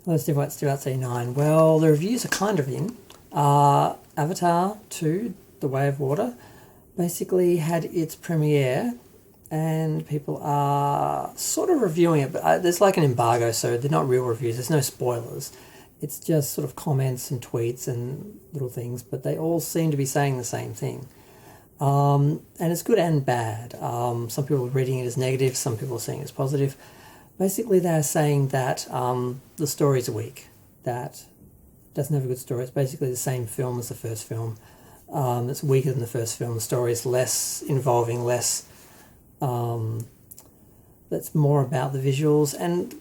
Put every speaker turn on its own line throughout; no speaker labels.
Hello, Steve White, Steve White 89. Well, the reviews are kind of in. Avatar 2, The Way of Water, basically had its premiere and people are sort of reviewing it, but there's like an embargo, so they're not real reviews. There's no spoilers. It's just sort of comments and tweets and little things, but they all seem to be saying the same thing. And it's good and bad. Some people are reading it as negative, some people are saying it's positive. Basically, they're saying that the story's weak, that it doesn't have a good story. It's basically the same film as the first film. It's weaker than the first film. The story is less involving, less... that's more about the visuals. And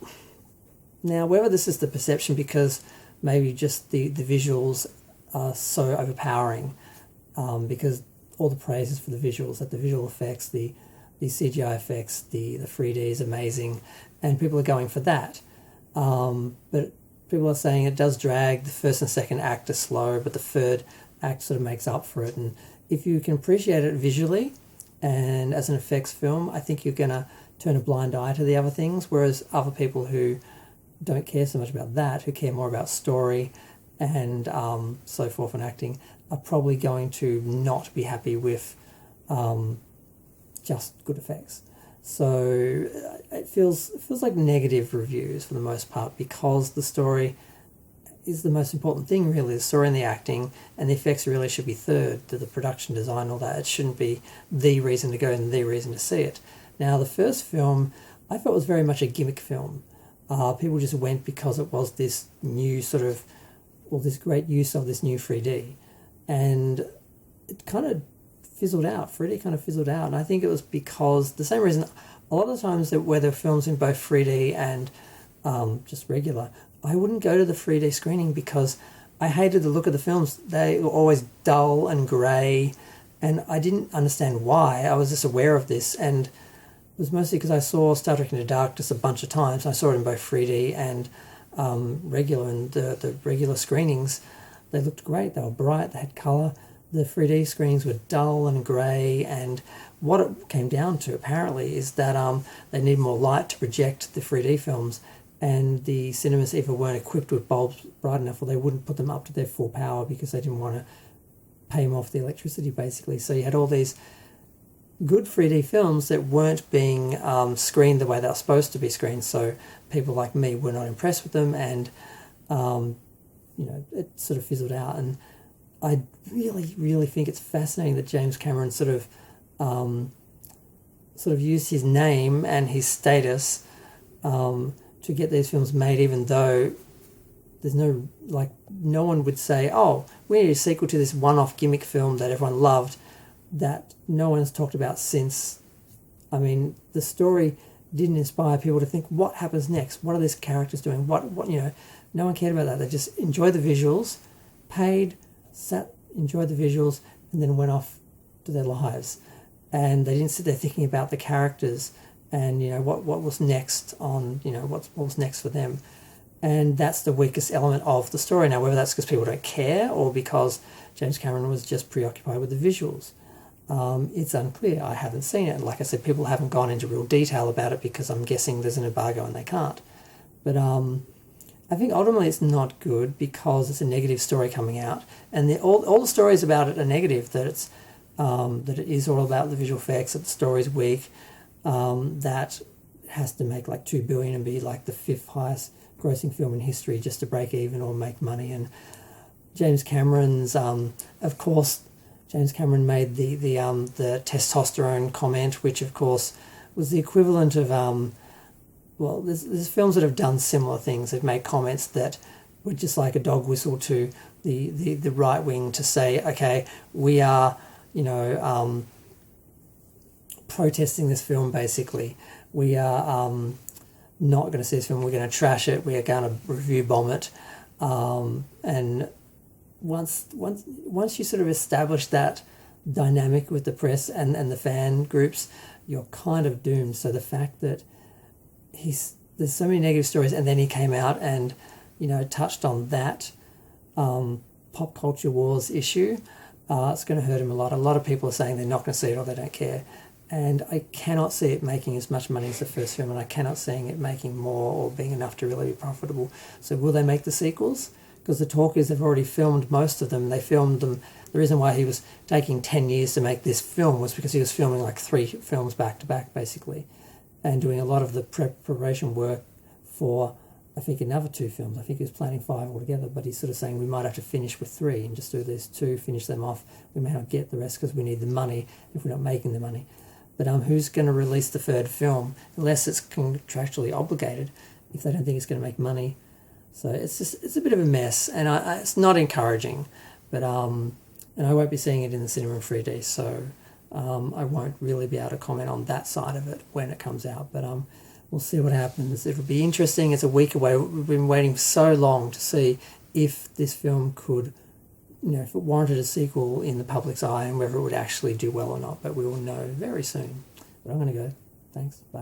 now, whether this is the perception because maybe just the visuals are so overpowering, because all the praise is for the visuals, that the visual effects, the CGI effects, the 3D is amazing, and people are going for that. But people are saying it does drag. The first and second act are slow, but the third act sort of makes up for it. And if you can appreciate it visually and as an effects film, I think you're going to turn a blind eye to the other things, whereas other people who don't care so much about that, who care more about story and so forth and acting, are probably going to not be happy with just good effects. So it feels like negative reviews for the most part, because the story is the most important thing, really. The story and the acting, and the effects really should be third to the production design, all that. It shouldn't be the reason to go and the reason to see it. Now, the first film I felt was very much a gimmick film. People just went because it was this new sort of, well, this great use of this new 3D. And it kind of fizzled out. 3D kind of fizzled out. And I think it was because the same reason a lot of the times that where there are films in both 3D and just regular, I wouldn't go to the 3D screening because I hated the look of the films. They were always dull and grey, and I didn't understand why. I was just aware of this, and it was mostly because I saw Star Trek Into Darkness a bunch of times. I saw it in both 3D and regular, and the regular screenings, they looked great. They were bright, they had colour. The 3D screens were dull and grey, and what it came down to apparently is that they need more light to project the 3D films, and the cinemas either weren't equipped with bulbs bright enough, or they wouldn't put them up to their full power because they didn't want to pay them off the electricity, basically. So you had all these good 3D films that weren't being screened the way they were supposed to be screened, so people like me were not impressed with them, and it sort of fizzled out. And I really, really think it's fascinating that James Cameron sort of used his name and his status to get these films made, even though there's no one would say, oh, we need a sequel to this one-off gimmick film that everyone loved that no one's talked about since. I mean, the story didn't inspire people to think, what happens next? What are these characters doing? What no one cared about that. They just enjoyed the visuals, paid, sat, enjoyed the visuals, and then went off to their lives. And they didn't sit there thinking about the characters and what was next on what was next for them. And that's the weakest element of the story. Now, whether that's because people don't care or because James Cameron was just preoccupied with the visuals, it's unclear. I haven't seen it. And like I said, people haven't gone into real detail about it because I'm guessing there's an embargo and they can't. But I think ultimately it's not good because it's a negative story coming out, and all the stories about it are negative. That it's that it is all about the visual effects. That the story's weak. That it has to make like $2 billion and be like the 5th highest grossing film in history just to break even or make money. And James Cameron's, of course, James Cameron made the testosterone comment, which of course was the equivalent of there's films that have done similar things. They've made comments that were just like a dog whistle to the right wing to say, okay, we are protesting this film. Basically, we are not going to see this film. We're going to trash it. We are going to review bomb it. And once you sort of establish that dynamic with the press and the fan groups, you're kind of doomed. So the fact that there's so many negative stories, and then he came out and touched on that pop culture wars issue, it's going to hurt him a lot. A lot of people are saying they're not going to see it or they don't care. and I cannot see it making as much money as the first film, and I cannot see it making more or being enough to really be profitable. So will they make the sequels? Because the talk is they've already filmed most of them. They filmed them. The reason why he was taking 10 years to make this film was because he was filming like 3 films back to back, basically, and doing a lot of the preparation work for, I think, another 2 films. I think he was planning 5 altogether, but he's sort of saying we might have to finish with 3 and just do these 2, finish them off. We may not get the rest because we need the money if we're not making the money. But who's going to release the 3rd film unless it's contractually obligated if they don't think it's going to make money? So it's a bit of a mess, and it's not encouraging. But and I won't be seeing it in the cinema in 3D, so I won't really be able to comment on that side of it when it comes out. But we'll see what happens. It'll be interesting. It's a week away. We've been waiting so long to see if this film could, if it warranted a sequel in the public's eye and whether it would actually do well or not. But we will know very soon. But I'm going to go. Thanks. Bye.